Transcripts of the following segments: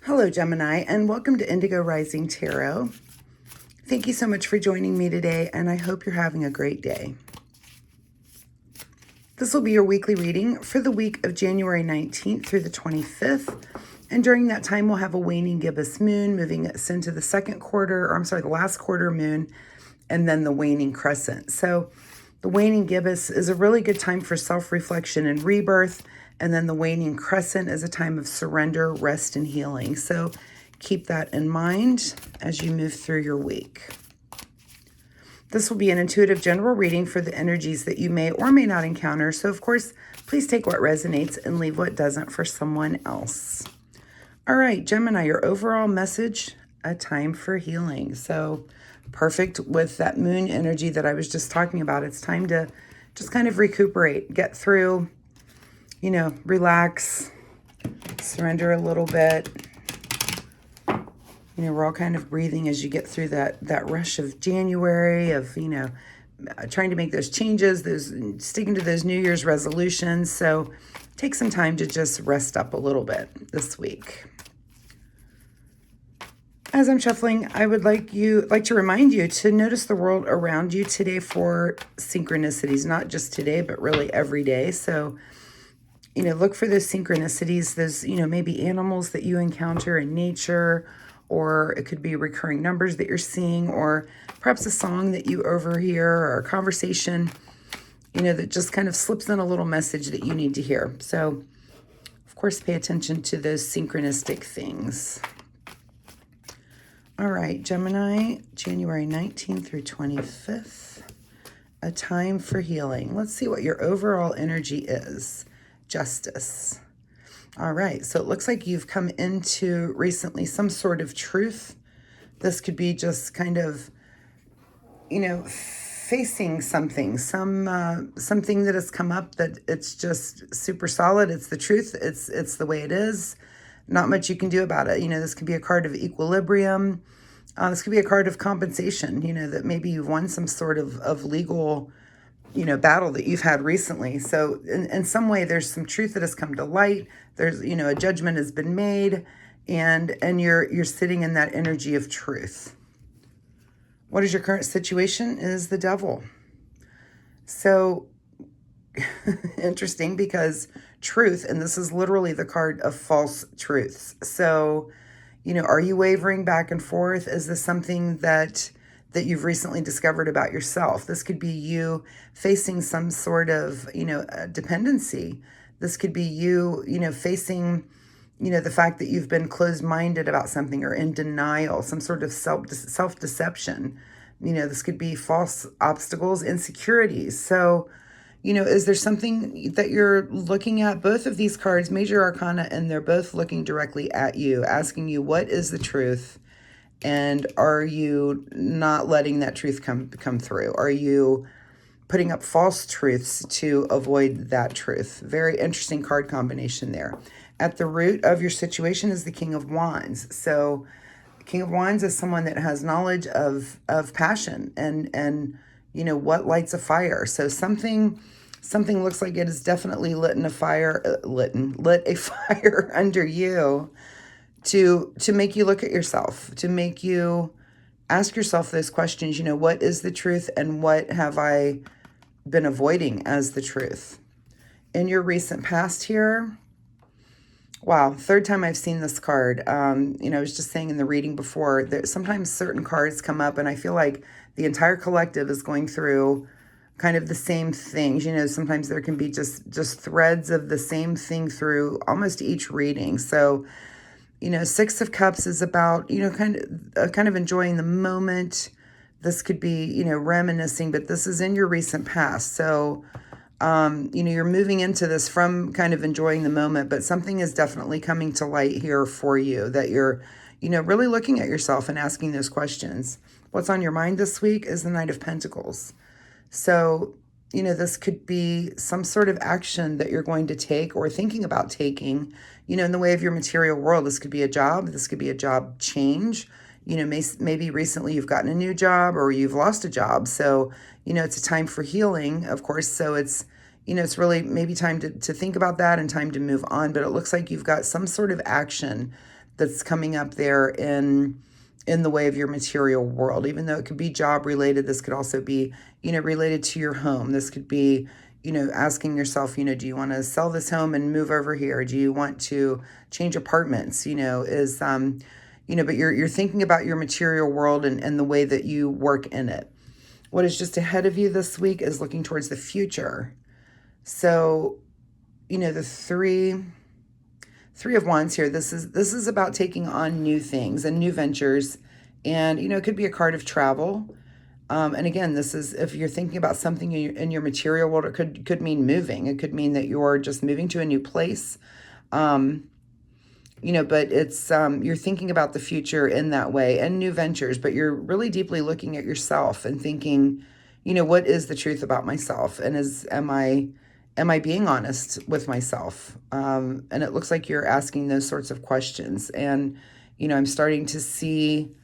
Hello, Gemini, and welcome to Indigo Rising Tarot. Thank you so much for joining me today, and I hope you're having a great day. This will be your weekly reading for the week of January 19th through the 25th. And during that time, we'll have a waning gibbous moon moving us into the the last quarter moon, and then the waning crescent. So the waning gibbous is a really good time for self-reflection and rebirth. And then the waning crescent is a time of surrender, rest, and healing. So keep that in mind as you move through your week. This will be an intuitive general reading for the energies that you may or may not encounter. So, of course, please take what resonates and leave what doesn't for someone else. All right, Gemini, your overall message, a time for healing. So perfect with that moon energy that I was just talking about. It's time to just kind of recuperate, get through, relax, surrender a little bit. We're all kind of breathing as you get through that rush of January of, trying to make those changes, sticking to those New Year's resolutions. So take some time to just rest up a little bit this week. As I'm shuffling, I would like to remind you to notice the world around you today for synchronicities, not just today, but really every day. So, look for those synchronicities, those, maybe animals that you encounter in nature, or it could be recurring numbers that you're seeing, or perhaps a song that you overhear, or a conversation, that just kind of slips in a little message that you need to hear. So, of course, pay attention to those synchronistic things. All right, Gemini, January 19th through 25th, a time for healing. Let's see what your overall energy is. Justice. All right, so it looks like you've come into recently some sort of truth. This could be just kind of, facing something, something that has come up that it's just super solid. It's the truth. It's the way it is. Not much you can do about it. This could be a card of equilibrium. This could be a card of compensation, that maybe you've won some sort of legal battle that you've had recently. So in some way, there's some truth that has come to light. There's, a judgment has been made, and you're sitting in that energy of truth. What is your current situation? Is the Devil. So interesting, because truth, and this is literally the card of false truths. So, are you wavering back and forth? Is this something that you've recently discovered about yourself? This could be you facing some sort of, dependency. This could be you, facing, the fact that you've been closed-minded about something, or in denial, some sort of self-deception. This could be false obstacles, insecurities. So, is there something that you're looking at? Both of these cards, Major Arcana, and they're both looking directly at you, asking you, what is the truth? And are you not letting that truth come through? Are you putting up false truths to avoid that truth? Very interesting card combination there. At the root of your situation is the King of Wands. So King of Wands is someone that has knowledge of passion and what lights a fire. So something looks like it is definitely lit a fire under you, to make you look at yourself, to make you ask yourself those questions. What is the truth, and what have I been avoiding as the truth? In your recent past here, wow, third time I've seen this card. I was just saying in the reading before that sometimes certain cards come up, and I feel like the entire collective is going through kind of the same things. Sometimes there can be just threads of the same thing through almost each reading. So, Six of Cups is about, kind of enjoying the moment. This could be, reminiscing, but this is in your recent past. So, you're moving into this from kind of enjoying the moment, but something is definitely coming to light here for you, that you're, really looking at yourself and asking those questions. What's on your mind this week is the Knight of Pentacles. So, this could be some sort of action that you're going to take or thinking about taking, in the way of your material world. This could be a job. This could be a job change. Maybe recently you've gotten a new job, or you've lost a job. So, it's a time for healing, of course. So it's, it's really maybe time to think about that and time to move on. But it looks like you've got some sort of action that's coming up there in the way of your material world. Even though it could be job related, this could also be, related to your home. This could be, asking yourself, do you want to sell this home and move over here? Do you want to change apartments? But you're thinking about your material world and the way that you work in it. What is just ahead of you this week is looking towards the future. So, the Three of Wands here. This is about taking on new things and new ventures, and it could be a card of travel. And again, this is if you're thinking about something in your material world. It could mean moving. It could mean that you're just moving to a new place. But it's you're thinking about the future in that way and new ventures. But you're really deeply looking at yourself and thinking, what is the truth about myself, and am I being honest with myself? And it looks like you're asking those sorts of questions. And, I'm starting to see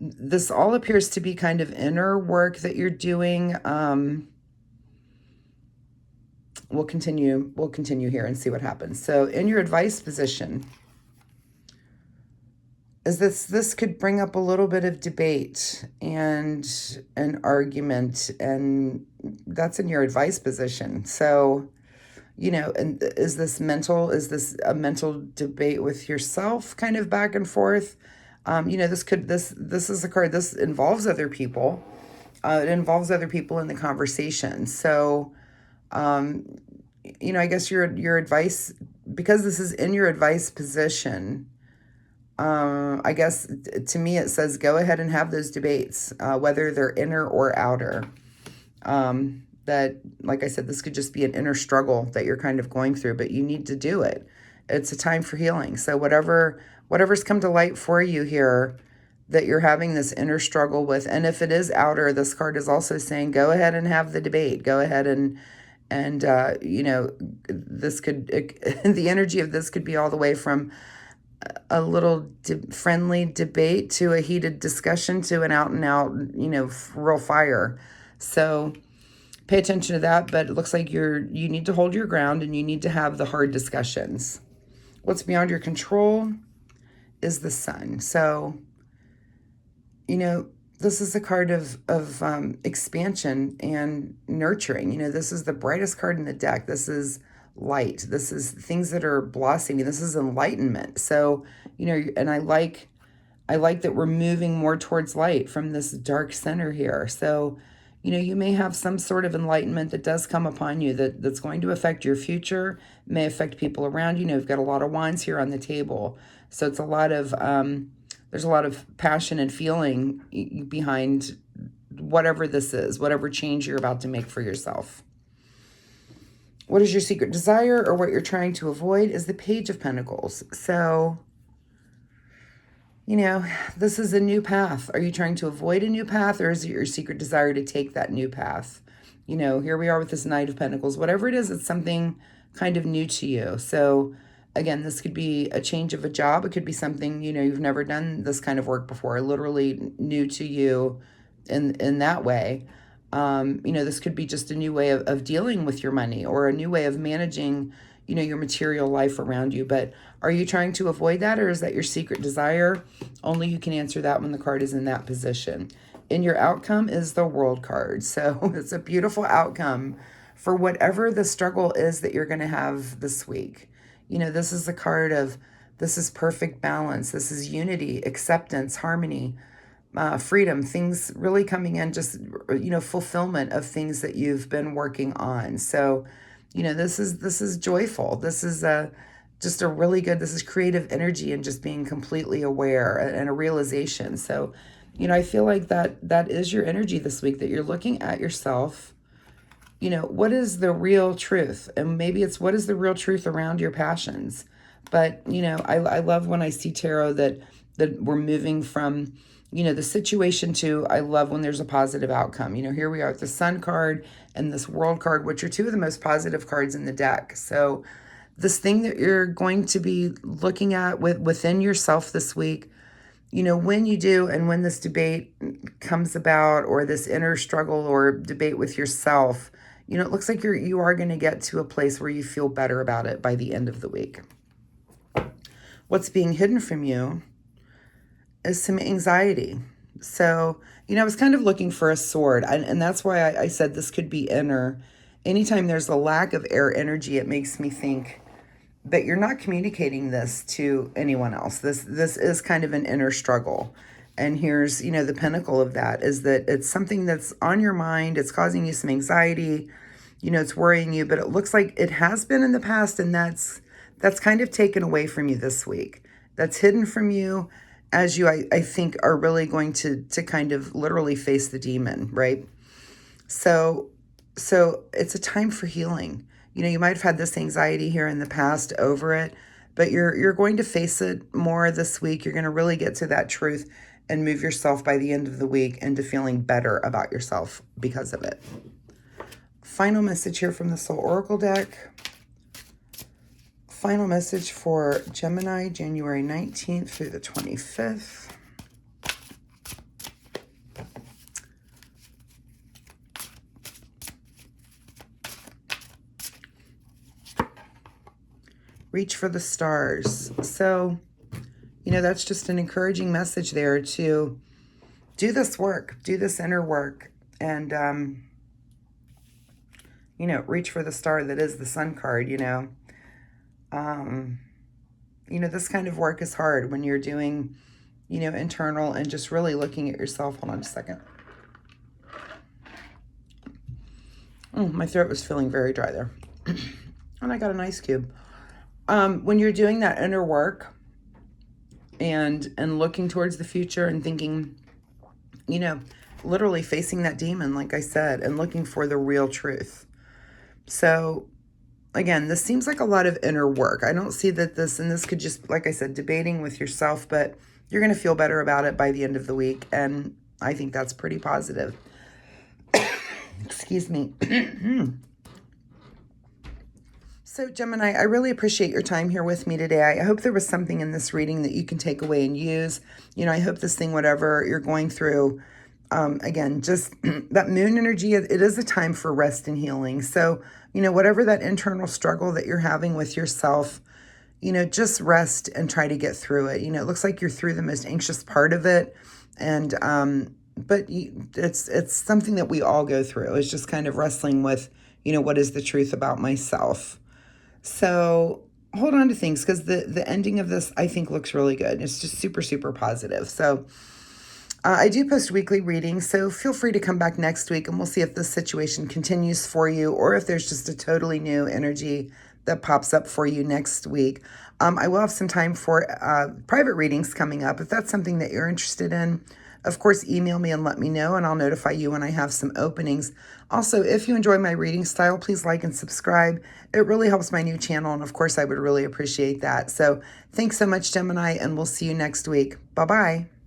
this all appears to be kind of inner work that you're doing. We'll continue here and see what happens. So in your advice position, is this could bring up a little bit of debate and an argument, and that's in your advice position. So, and is this a mental debate with yourself, kind of back and forth? This is a card, this involves other people. It involves other people in the conversation. So, I guess your advice, because this is in your advice position, I guess to me it says go ahead and have those debates, whether they're inner or outer. That, like I said, this could just be an inner struggle that you're kind of going through, but you need to do it. It's a time for healing. So whatever's come to light for you here that you're having this inner struggle with, and if it is outer, this card is also saying go ahead and have the debate. Go ahead and this could the energy of this could be all the way from a little friendly debate to a heated discussion to an out and out, real fire. So pay attention to that, but it looks like you need to hold your ground and you need to have the hard discussions. What's beyond your control is the Sun. So, this is a card of expansion and nurturing. This is the brightest card in the deck. This is light. This is things that are blossoming. This is enlightenment. So, and I like that we're moving more towards light from this dark center here. So, you may have some sort of enlightenment that does come upon you that's going to affect your future, may affect people around you. You've got a lot of wands here on the table. So it's a lot of, there's a lot of passion and feeling behind whatever this is, whatever change you're about to make for yourself. What is your secret desire, or what you're trying to avoid, is the Page of Pentacles. So, this is a new path. Are you trying to avoid a new path, or is it your secret desire to take that new path? Here we are with this Knight of Pentacles. Whatever it is, it's something kind of new to you. So, again, this could be a change of a job. It could be something, you've never done this kind of work before, literally new to you in that way. This could be just a new way of dealing with your money, or a new way of managing, your material life around you. But are you trying to avoid that, or is that your secret desire? Only you can answer that when the card is in that position. In your outcome is the World card. So it's a beautiful outcome for whatever the struggle is that you're going to have this week. This is a card of, this is perfect balance. This is unity, acceptance, harmony, freedom, things really coming in, just, fulfillment of things that you've been working on. So, this is joyful. This is just a really good, this is creative energy and just being completely aware and a realization. So, I feel like that is your energy this week, that you're looking at yourself. What is the real truth? And maybe it's what is the real truth around your passions. But, I love when I see tarot that we're moving from, the situation to, I love when there's a positive outcome. Here we are with the Sun card and this World card, which are two of the most positive cards in the deck. So this thing that you're going to be looking at within yourself this week, when you do, and when this debate comes about, or this inner struggle or debate with yourself, it looks like you are going to get to a place where you feel better about it by the end of the week. what's being hidden from you is some anxiety. So, I was kind of looking for a sword, and that's why I said this could be inner. Anytime there's a lack of air energy, it makes me think that you're not communicating this to anyone else. This is kind of an inner struggle. And here's, the pinnacle of that is that it's something that's on your mind. It's causing you some anxiety. It's worrying you, but it looks like it has been in the past, and that's kind of taken away from you this week. That's hidden from you as you, I think, are really going to kind of literally face the demon, right? So it's a time for healing. You might have had this anxiety here in the past over it, but you're going to face it more this week. You're going to really get to that truth and move yourself by the end of the week into feeling better about yourself because of it. Final message here from the Soul Oracle deck. Final message for Gemini, January 19th through the 25th. Reach for the stars. So, that's just an encouraging message there to do this work, do this inner work, and, reach for the star that is the Sun card, this kind of work is hard when you're doing, internal and just really looking at yourself. Hold on a second. Oh, my throat was feeling very dry there. And I got an ice cube. When you're doing that inner work and looking towards the future and thinking, literally facing that demon, like I said, and looking for the real truth. So again, this seems like a lot of inner work. I don't see that this could just, like I said, debating with yourself, but you're going to feel better about it by the end of the week. And I think that's pretty positive. Excuse me. So Gemini, I really appreciate your time here with me today. I hope there was something in this reading that you can take away and use. I hope this thing, whatever you're going through, again, just that moon energy, it is a time for rest and healing. So, whatever that internal struggle that you're having with yourself, just rest and try to get through it. It looks like you're through the most anxious part of it. And, but it's something that we all go through. It's just kind of wrestling with, what is the truth about myself? So hold on to things, because the ending of this, I think, looks really good. It's just super, super positive. So I do post weekly readings, so feel free to come back next week and we'll see if this situation continues for you or if there's just a totally new energy that pops up for you next week. I will have some time for private readings coming up. If that's something that you're interested in, of course, email me and let me know, and I'll notify you when I have some openings. Also, if you enjoy my reading style, please like and subscribe. It really helps my new channel, and of course, I would really appreciate that. So thanks so much, Gemini, and we'll see you next week. Bye-bye.